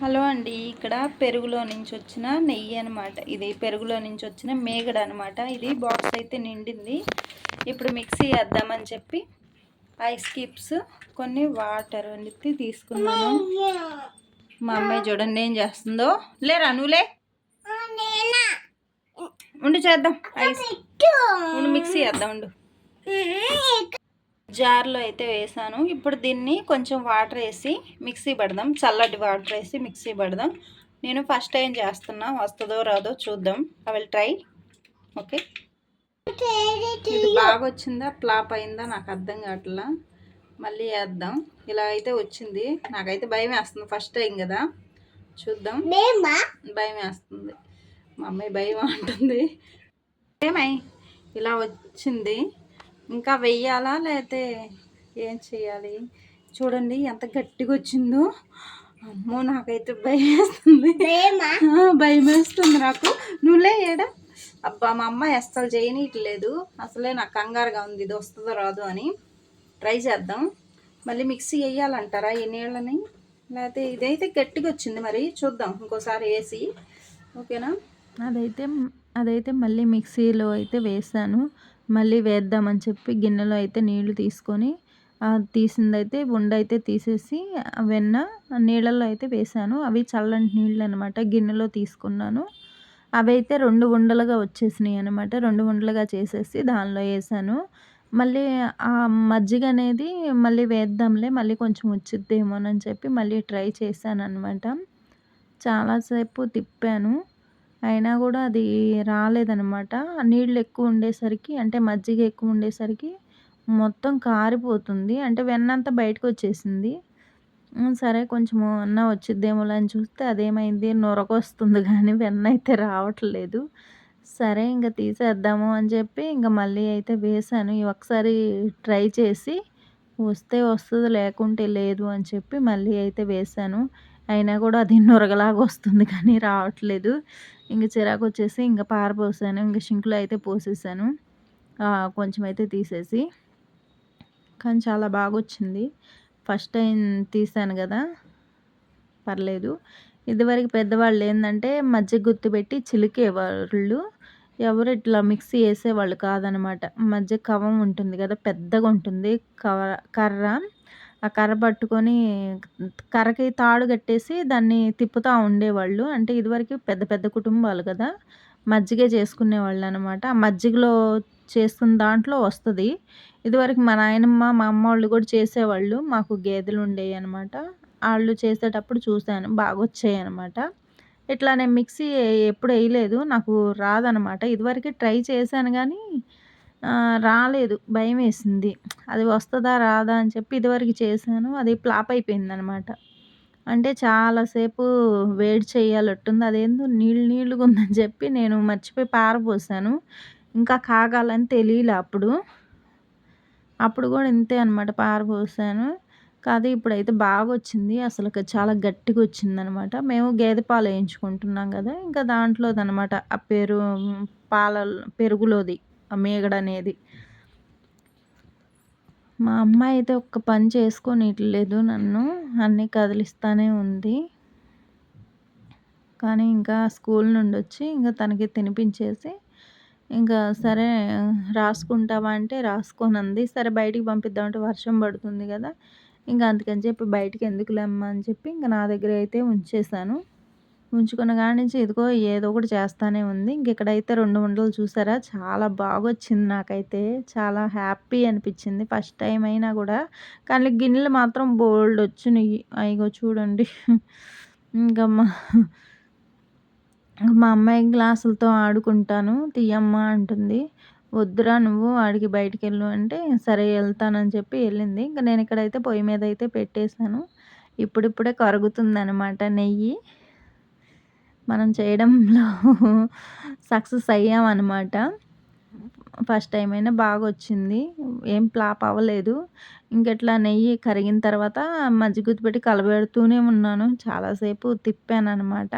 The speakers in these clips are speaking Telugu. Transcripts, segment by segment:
హలో అండి. ఇక్కడ పెరుగులో నుంచి వచ్చిన నెయ్యి అనమాట. ఇది పెరుగులో నుంచి వచ్చిన మేగడ అనమాట. ఇది బాక్స్ అయితే నిండింది. ఇప్పుడు మిక్సీ వేద్దామని చెప్పి ఐస్ క్యూబ్స్ కొన్ని వాటర్ అనేది తీసుకున్నాను. మా అమ్మాయి చూడండి ఏం చేస్తుందో. లేరా నువ్వులే ఉండి చేద్దాం. ఐస్ ఉండు మిక్సీ వేద్దాం ఉండు. జార్లో అయితే వేసాను. ఇప్పుడు దీన్ని కొంచెం వాటర్ వేసి మిక్సీ పడదాం. చల్లటి వాటర్ వేసి మిక్సీ పడదాం. నేను ఫస్ట్ టైం చేస్తున్నా, వస్తుందో రాదో చూద్దాం. I will try. ఓకే, ఇది బాగా వచ్చిందా ఫ్లాప్ అయిందా నాకు అర్థం కావట్లా. మళ్ళీ వేద్దాం. ఇలా అయితే వచ్చింది. నాకైతే భయం వేస్తుంది, ఫస్ట్ టైం కదా. చూద్దాం. భయం వేస్తుంది. మా అమ్మాయి భయం అంటుంది. ఏమై ఇలా వచ్చింది. ఇంకా వెయ్యాలా లేకపోతే ఏం చేయాలి? చూడండి ఎంత గట్టిగా వచ్చిందో. అమ్మో నాకైతే భయం వేస్తుంది. భయం వేస్తుంది నాకు. నువ్వులే ఏడా. అబ్బా మా అమ్మ అస్సలు చేయనీయట్లేదు. అసలే నాకు కంగారుగా ఉంది ఇది వస్తుందో రాదు అని. ట్రై చేద్దాం. మళ్ళీ మిక్సీ వేయాలంటారా ఈ నీళ్ళని? లేకపోతే ఇదైతే గట్టిగా వచ్చింది, మరి చూద్దాం ఇంకోసారి వేసి. ఓకేనా? అదైతే మళ్ళీ మిక్సీలో అయితే వేసాను. మళ్ళీ వేద్దామని చెప్పి గిన్నెలో అయితే నీళ్లు తీసుకొని తీసిందైతే ఉండ అయితే తీసేసి వెన్న నీళ్ళల్లో అయితే వేసాను. అవి చల్లని నీళ్ళు అనమాట. గిన్నెలో తీసుకున్నాను. అవి అయితే 2 ఉండలుగా వచ్చేసినాయి అనమాట. 2 ఉండలుగా చేసేసి దానిలో వేసాను. మళ్ళీ ఆ మజ్జిగ అనేది మళ్ళీ వేద్దాంలే, మళ్ళీ కొంచెం వచ్చిద్దేమోనని చెప్పి మళ్ళీ ట్రై చేశాను అనమాట. చాలాసేపు తిప్పాను, అయినా కూడా అది రాలేదనమాట. నీళ్ళు ఎక్కువ ఉండేసరికి, అంటే మజ్జిగ ఎక్కువ ఉండేసరికి మొత్తం కారిపోతుంది. అంటే వెన్నంతా బయటకు వచ్చేసింది. సరే కొంచెము అన్నా వచ్చిద్దేమోలే అని చూస్తే అదేమైంది, నొరగొస్తుంది కానీ వెన్న అయితే రావట్లేదు. సరే ఇంక తీసేద్దాము అని చెప్పి ఇంక మళ్ళీ అయితే వేసాను. ఒకసారి ట్రై చేసి వస్తే వస్తుంది, లేకుంటే లేదు అని చెప్పి మళ్ళీ అయితే వేసాను. అయినా కూడా అది నొరగలాగా వస్తుంది కానీ రావట్లేదు. ఇంక చిరాకు వచ్చేసి ఇంక పారపోసాను. ఇంక షింక్లో అయితే పోసేసాను కొంచెం అయితే తీసేసి. కానీ చాలా బాగా వచ్చింది. ఫస్ట్ టైం తీసాను కదా, పర్లేదు. ఇదివరకు పెద్దవాళ్ళు ఏంటంటే మజ్జిగ గుత్తి పెట్టి చిలికేవాళ్ళు. ఎవరు ఇట్లా మిక్సీ వేసేవాళ్ళు కాదనమాట. మజ్జిగ కవం ఉంటుంది కదా, పెద్దగా ఉంటుంది కర్ర. ఆ కర్ర పట్టుకొని కర్రకి తాడు కట్టేసి దాన్ని తిప్పుతూ ఉండేవాళ్ళు. అంటే ఇదివరకు పెద్ద పెద్ద కుటుంబాలు కదా, మజ్జిగే చేసుకునేవాళ్ళు అనమాట. ఆ మజ్జిగలో చేస్తున్న దాంట్లో వస్తుంది. ఇదివరకు మా నాయనమ్మ మా అమ్మ వాళ్ళు కూడా చేసేవాళ్ళు. మాకు గేదెలు ఉండేవి అనమాట. వాళ్ళు చేసేటప్పుడు చూశాను, బాగా వచ్చాయి అనమాట. ఇట్లా నేను మిక్సీ ఎప్పుడు వేయలేదు, నాకు రాదనమాట. ఇదివరకు ట్రై చేశాను కానీ రాలేదు, భయం వేసింది. అది వస్తుందా రాదా అని చెప్పి ఇదివరకు చేశాను, అది ఫ్లాప్ అయిపోయిందనమాట. అంటే చాలాసేపు వేడి చేయాలట్టుంది, అదేందో నీళ్ళు నీళ్ళుగా ఉందని చెప్పి నేను మర్చిపోయి పారపోసాను. ఇంకా కాగాలని తెలియలే అప్పుడు కూడా ఇంతే అనమాట, పారపోసాను. కాదు ఇప్పుడైతే బాగా వచ్చింది. అసలు చాలా గట్టిగా వచ్చిందనమాట. మేము గేదె పాలు వేయించుకుంటున్నాం కదా, ఇంకా దాంట్లోదనమాట ఆ పెరుగులోది ఆ మేగడ అనేది. మా అమ్మాయి అయితే ఒక్క పని చేసుకోనిట్లేదు నన్ను, అన్నీ కదిలిస్తూనే ఉంది. కానీ ఇంకా స్కూల్ నుండి వచ్చి ఇంకా తనకి తినిపించేసి ఇంకా సరే రాసుకుంటావా అంటే రాసుకోనంది. సరే బయటికి పంపిద్దామంటే వర్షం పడుతుంది కదా, ఇంకా అందుకని చెప్పి బయటికి ఎందుకులేమ్మా అని చెప్పి ఇంకా నా దగ్గర అయితే ఉంచేసాను. ఉంచుకున్న కాడి నుంచి ఇదిగో ఏదో ఒకటి చేస్తానే ఉంది. ఇక్కడైతే 2 ఉండలు చూసారా, చాలా బాగా వచ్చింది. నాకైతే చాలా హ్యాపీ అనిపించింది ఫస్ట్ టైం అయినా కూడా. కానీ గిన్నెలు మాత్రం బోల్డ్ వచ్చినాయి. అయ్యో చూడండి. ఇంకా మా అమ్మాయి గ్లాసులతో ఆడుకుంటాను తీయమ్మా అంటుంది. వద్దురా నువ్వు ఆడికి బయటికెళ్ళు అంటే సరే వెళ్తానని చెప్పి వెళ్ళింది. ఇంకా నేను ఇక్కడైతే పొయ్యి మీద అయితే పెట్టేశాను. ఇప్పుడిప్పుడే కరుగుతుందనమాట నెయ్యి. మనం చేయడంలో సక్సెస్ అయ్యామన్నమాట. ఫస్ట్ టైం అయినా బాగా వచ్చింది, ఏం ఫ్లాప్ అవ్వలేదు. ఇంకెట్లా నెయ్యి కరిగిన తర్వాత మజ్జిగ గుత్తి పెట్టి కలబెడుతూనే ఉన్నాను. చాలాసేపు తిప్పానమాట.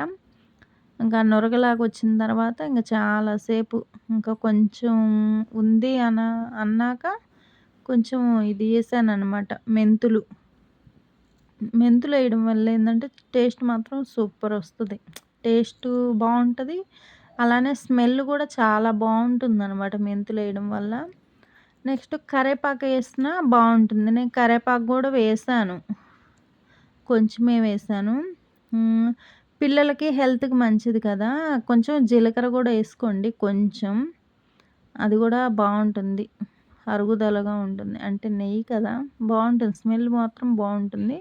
ఇంకా నొరగలాగా వచ్చిన తర్వాత ఇంకా చాలాసేపు ఇంకా కొంచెం ఉంది అన్నాక కొంచెం ఇది వేసానమాట, మెంతులు. మెంతులు వేయడం వల్ల ఏందంటే టేస్ట్ మాత్రం సూపర్ వస్తది. టేస్టు బావుంటది. అలానే స్మెల్ గూడా చాలా బావుంటుందనమాట మెంతులేయడం వల్ల. నెక్స్ట్ కరేపాకు ఏసినా బావుంటుంది. నేను కరేపాకు గూడా వేశాను. కొంచెమే వేశాను. హ్మ్. పిల్లలకి హెల్త్‌కి మంచిది కదా! కొంచెం జీలకర్ర గూడా ఏసుకోండి కొంచెం. అది గూడా బావుంటుంది. అరుగుదలగా ఉంటుంది. అంటే నెయ్యి కదా! బావుంటుంది. స్మెల్ మాత్రం బావుంటుంది.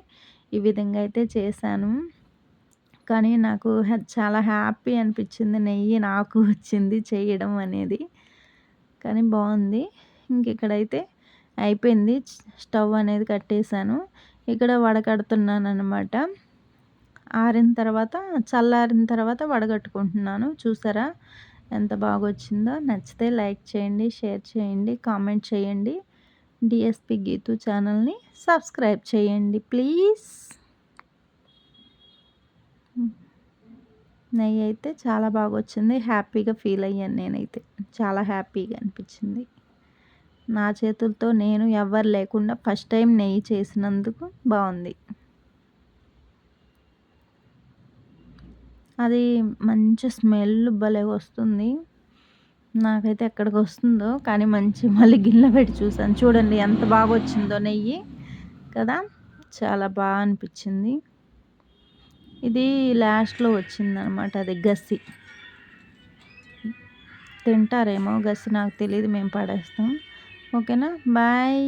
ఈ విధంగా అయితే చేశాను. కానీ నాకు చాలా హ్యాపీ అనిపిచ్చింది. నెయ్యి నాకు వచ్చింది చేయడం అనేది. కానీ బావుంది. ఇంకిక్కడైతే అయిపోయింది. స్టవ్ అనేది కట్టేసాను. ఇక్కడ వడకడుతున్నాననమాట. ఆరిన తర్వాత చల్లారిన తర్వాత వడగట్టుకుంటున్నాను. చూసారా ఎంత బాగొచ్చిందో? నచ్చితే లైక్ చేయండి, షేర్ చేయండి, కామెంట్ చేయండి. డీఎస్‌పీ గీతూ ఛానల్‌ని సబ్స్క్రైబ్ చేయండి ప్లీజ్. నెయ్యి అయితే చాలా బాగొచ్చింది. హ్యాపీగా ఫీల్ అయ్యాను నేనైతే. చాలా హ్యాపీగా అనిపిచ్చింది. నా చేతులతో నేను ఎవ్వరు లేకుండా ఫస్ట్ టైం నెయ్యి చేసినందుకు బావుంది. అది మంచి స్మెల్ భలే వస్తుంది. నాకైతే ఎక్కడికొస్తుందో కానీ మళ్ళీ గిన్నెలో పెట్టి చూసాను. చూడండి ఎంత బాగొచ్చిందో నెయ్యి కదా! చాలా అనిపిచ్చింది. ఇది లాస్ట్‌లో వచ్చిందనమాట అది గసి. తింటారేమో గసి నాకు తెలీదు. మేము పడేస్తాం. ఓకేనా? బాయ్.